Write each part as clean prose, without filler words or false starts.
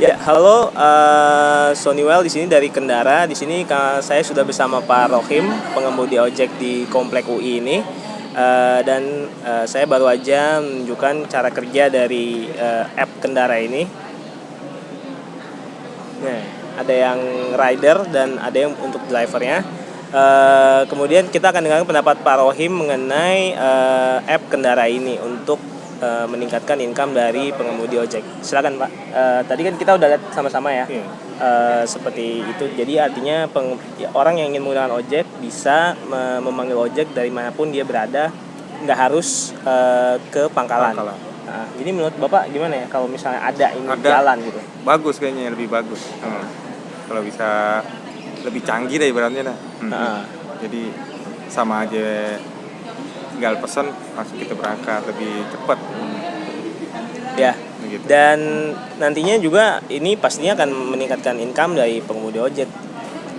Ya, halo, Soniwell di sini dari Kendara. Di sini saya sudah bersama Pak Rohim, pengemudi ojek di Komplek UI ini. Saya baru aja menunjukkan cara kerja dari app Kendara ini. Nah, ada yang rider dan ada yang untuk drivernya. Kemudian kita akan dengarkan pendapat Pak Rohim mengenai app Kendara ini untuk meningkatkan income dari pengemudi ojek. Silakan Pak. Tadi kan kita udah lihat sama-sama ya. Seperti itu. Jadi artinya orang yang ingin menggunakan ojek bisa memanggil ojek dari manapun dia berada, nggak harus ke pangkalan. Nah, jadi menurut Bapak gimana ya kalau misalnya ada jalan gitu? Bagus kayaknya, lebih bagus. Kalau bisa lebih canggih deh ibaratnya dah. Jadi sama aja, tinggal pesan langsung kita berangkat lebih cepat. Ya. Begitu. Dan nantinya juga ini pastinya akan meningkatkan income dari pengemudi ojek.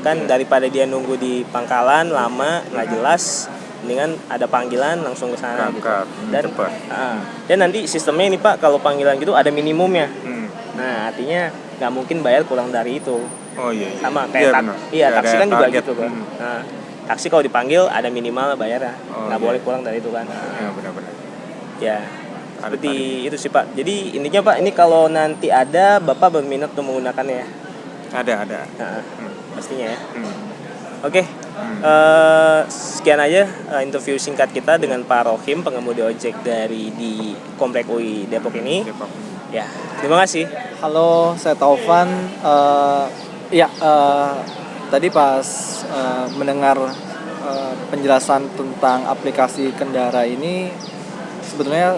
Kan daripada dia nunggu di pangkalan lama nggak jelas, mendingan ada panggilan langsung ke sana gitu. Dan cepat. Dan nanti sistemnya ini Pak, kalau panggilan gitu ada minimumnya. Nah, artinya nggak mungkin bayar kurang dari itu. Oh iya. Sama kayak taksi kan juga gitu kan. Nah, taksi kalau dipanggil ada minimal bayarnya, nggak boleh kurang dari itu kan. Ya, benar-benar. Ya, seperti itu sih Pak. Jadi intinya Pak, ini kalau nanti ada Bapak berminat untuk menggunakannya ya? Ada. Pastinya ya. Oke. Sekian aja interview singkat kita dengan Pak Rohim, pengemudi ojek di Komplek UI Depok ini. Ya, terima kasih. Halo, saya Taufan. Tadi pas mendengar penjelasan tentang aplikasi Kendara ini, sebetulnya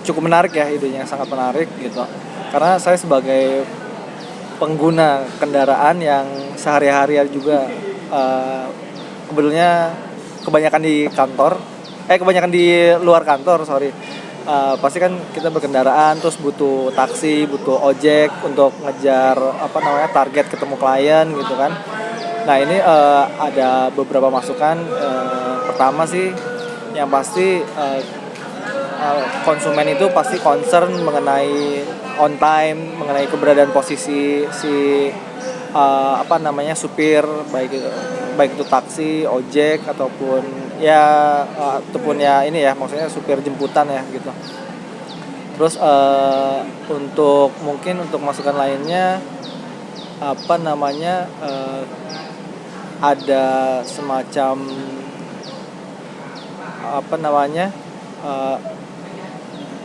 cukup menarik ya, idenya sangat menarik gitu. Karena saya sebagai pengguna kendaraan yang sehari-hari juga kebanyakan di luar kantor, pasti kan kita berkendaraan terus butuh taksi, butuh ojek untuk ngejar target ketemu klien gitu kan. Nah ini ada beberapa masukan. Pertama sih yang pasti konsumen itu pasti concern mengenai on time, mengenai keberadaan posisi si supir, baik itu taksi, ojek ataupun maksudnya supir jemputan ya gitu. Terus untuk masukan lainnya ada semacam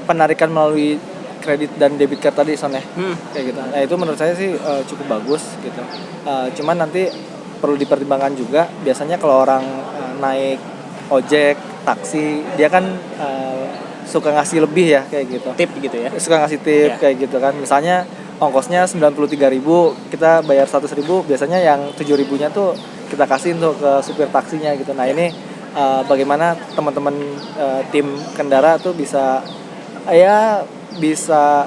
penarikan melalui kredit dan debit card tadi Son ya. Kayak gitu. Nah, itu menurut saya sih cukup bagus gitu. Cuman nanti perlu dipertimbangkan juga, biasanya kalau orang naik ojek, taksi, dia kan suka ngasih lebih ya kayak gitu. Tip gitu ya. Suka ngasih tip kayak gitu kan. Misalnya ongkosnya 93.000, kita bayar 100.000, biasanya yang 7.000-nya tuh kita kasih untuk ke supir taksinya gitu. Nah, ini bagaimana teman-teman tim Kendara tuh bisa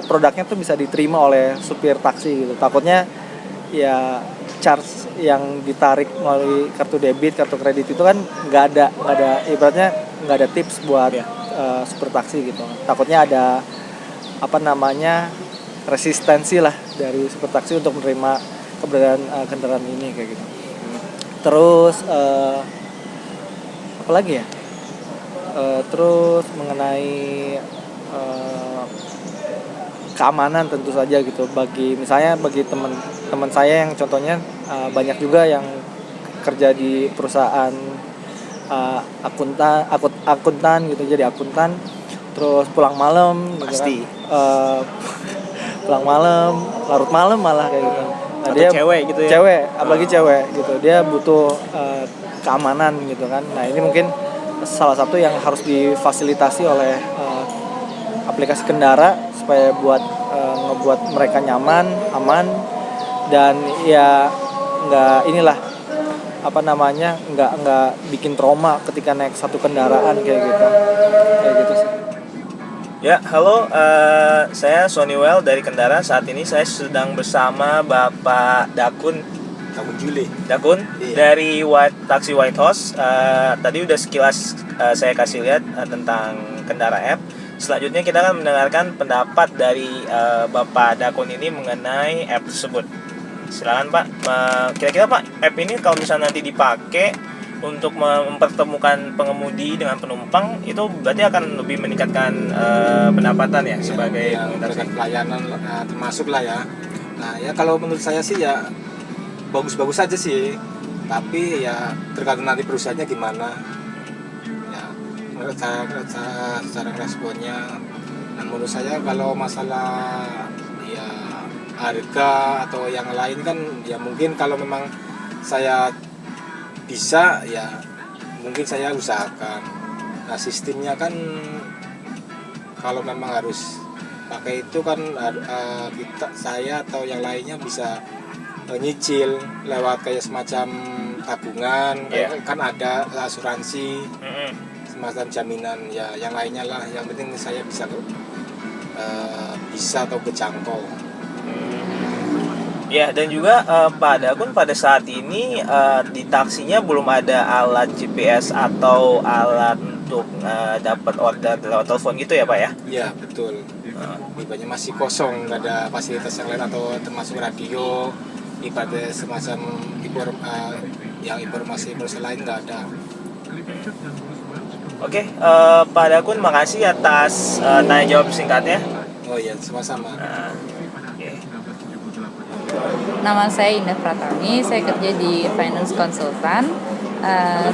produknya tuh bisa diterima oleh supir taksi gitu. Takutnya ya charge yang ditarik melalui kartu debit, kartu kredit itu kan nggak ada ibaratnya nggak ada tips buat supir taksi gitu. Takutnya ada resistensi lah dari supir taksi untuk menerima keberadaan kendaraan ini kayak gitu. Terus apa lagi ya? Terus mengenai keamanan tentu saja gitu, bagi teman saya yang contohnya banyak juga yang kerja di perusahaan akuntan gitu, jadi akuntan terus pulang malam gitu pasti kan. Pulang malam, larut malam malah kayak gitu. Nah, dia cewek gitu ya. Apalagi cewek gitu, dia butuh keamanan gitu kan. Nah, ini mungkin salah satu yang harus difasilitasi oleh aplikasi Kendara supaya ngebuat mereka nyaman, aman, dan ya nggak bikin trauma ketika naik satu kendaraan kayak gitu sih. Ya, halo, saya Soniwell dari Kendara. Saat ini saya sedang bersama Bapak Dakun dari Taksi White House. Tadi udah sekilas saya kasih lihat tentang Kendara app. Selanjutnya kita akan mendengarkan pendapat dari Bapak Dakun ini mengenai app tersebut. Silakan Pak. Kira-kira Pak, app ini kalau misalnya nanti dipakai untuk mempertemukan pengemudi dengan penumpang, itu berarti akan lebih meningkatkan pendapatan ya sebagai meningkatkan pelayanan termasuk lah ya. Nah ya kalau menurut saya sih ya bagus-bagus aja sih, tapi ya tergantung nanti perusahaannya gimana. Cara responnya. Nah, menurut saya kalau masalah ya harga atau yang lain kan ya mungkin kalau memang saya bisa ya mungkin saya usahakan. Nah sistemnya kan kalau memang harus pakai itu kan saya atau yang lainnya bisa nyicil lewat kayak semacam tabungan, kan ada asuransi. Semacam jaminan ya yang lainnya lah, yang penting saya bisa atau kejangkau. Ya, dan juga Pak Dakun pada saat ini di taksinya belum ada alat GPS atau alat untuk dapat order lewat telepon gitu ya Pak ya? Iya betul. Banyak masih kosong, nggak ada fasilitas yang lain atau termasuk radio, ibadah semacam informasi lain nggak ada. Oke, Pak Dakun, makasih atas tanya jawab singkatnya. Oh iya, sama-sama. Nama saya Indah Pratami, saya kerja di Finance Consultant.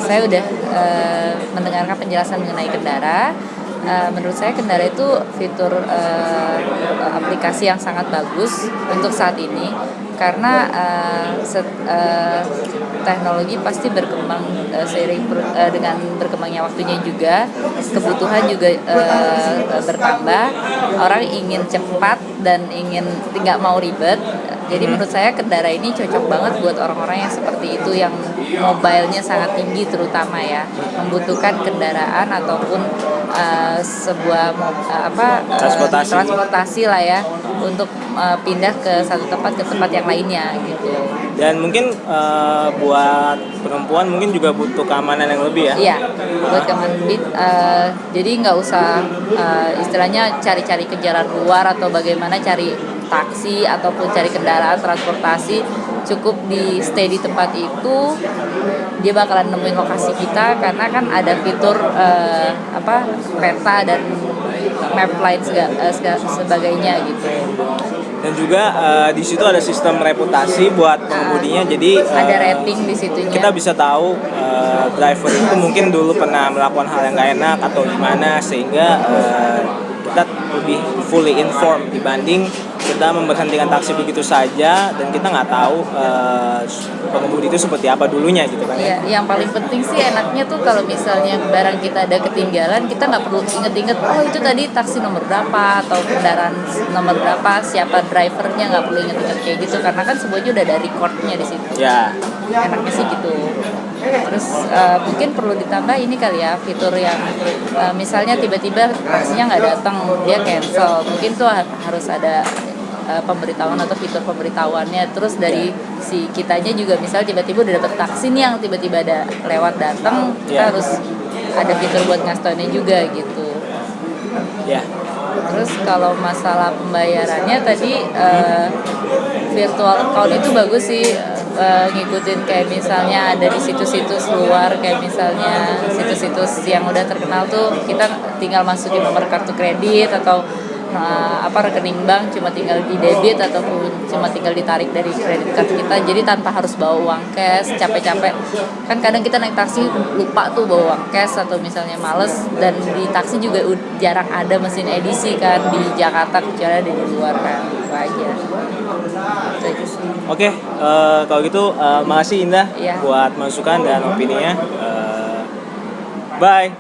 Saya udah mendengarkan penjelasan mengenai Kendara. Menurut saya Kendara itu fitur aplikasi yang sangat bagus untuk saat ini, karena teknologi pasti berkembang seiring dengan berkembangnya waktunya juga, kebutuhan juga bertambah, orang ingin cepat dan ingin tidak mau ribet. Jadi menurut saya Kendara ini cocok banget buat orang-orang yang seperti itu, yang mobilenya sangat tinggi terutama ya, membutuhkan kendaraan ataupun sebuah transportasi lah ya, untuk pindah ke satu tempat ke tempat yang lainnya gitu. Dan mungkin buat perempuan mungkin juga butuh keamanan yang lebih ya? Iya, buat keamanan lebih. Jadi nggak usah istilahnya cari-cari ke jalan luar atau bagaimana cari taksi ataupun cari kendaraan transportasi, cukup di stay di tempat itu, dia bakalan nemuin lokasi kita, karena kan ada fitur peta dan map lain sebagainya gitu. Dan juga di situ ada sistem reputasi buat pengemudinya, jadi ada rating di situnya. Kita bisa tahu driver itu mungkin dulu pernah melakukan hal yang gak enak atau gimana, sehingga kita lebih fully informed dibanding kita memberhentikan taksi begitu saja dan kita nggak tahu pengemudi itu seperti apa dulunya gitu kan ya. Yang paling penting sih enaknya tuh kalau misalnya barang kita ada ketinggalan, kita nggak perlu inget-inget oh itu tadi taksi nomor berapa atau kendaraan nomor berapa, siapa drivernya, nggak perlu inget-inget kayak gitu, karena kan semuanya udah ada recordnya di situ. Ya. Enaknya sih gitu. Terus mungkin perlu ditambah ini kali ya, fitur yang misalnya tiba-tiba taksinya nggak datang, dia cancel, mungkin tuh harus ada pemberitahuan atau fitur pemberitahuannya. Terus dari si kitanya juga, misal tiba-tiba udah dapet taksi nih yang tiba-tiba ada lewat datang, kita harus ada fitur buat ngasih taunya juga gitu. Terus kalau masalah pembayarannya tadi, virtual account itu bagus sih, ngikutin kayak misalnya ada di situs-situs luar, kayak misalnya situs-situs yang udah terkenal tuh, kita tinggal masukin nomor kartu kredit atau rekening bank, cuma tinggal di debit ataupun cuma tinggal ditarik dari kredit card kita, jadi tanpa harus bawa uang cash. Capek-capek kan kadang kita naik taksi lupa tuh bawa uang cash atau misalnya males, dan di taksi juga jarang ada mesin edisi kan di Jakarta, kecuali ada di luar kan. Itu aja. Oke, kalau gitu makasih Indah buat masukan dan opininya. Bye.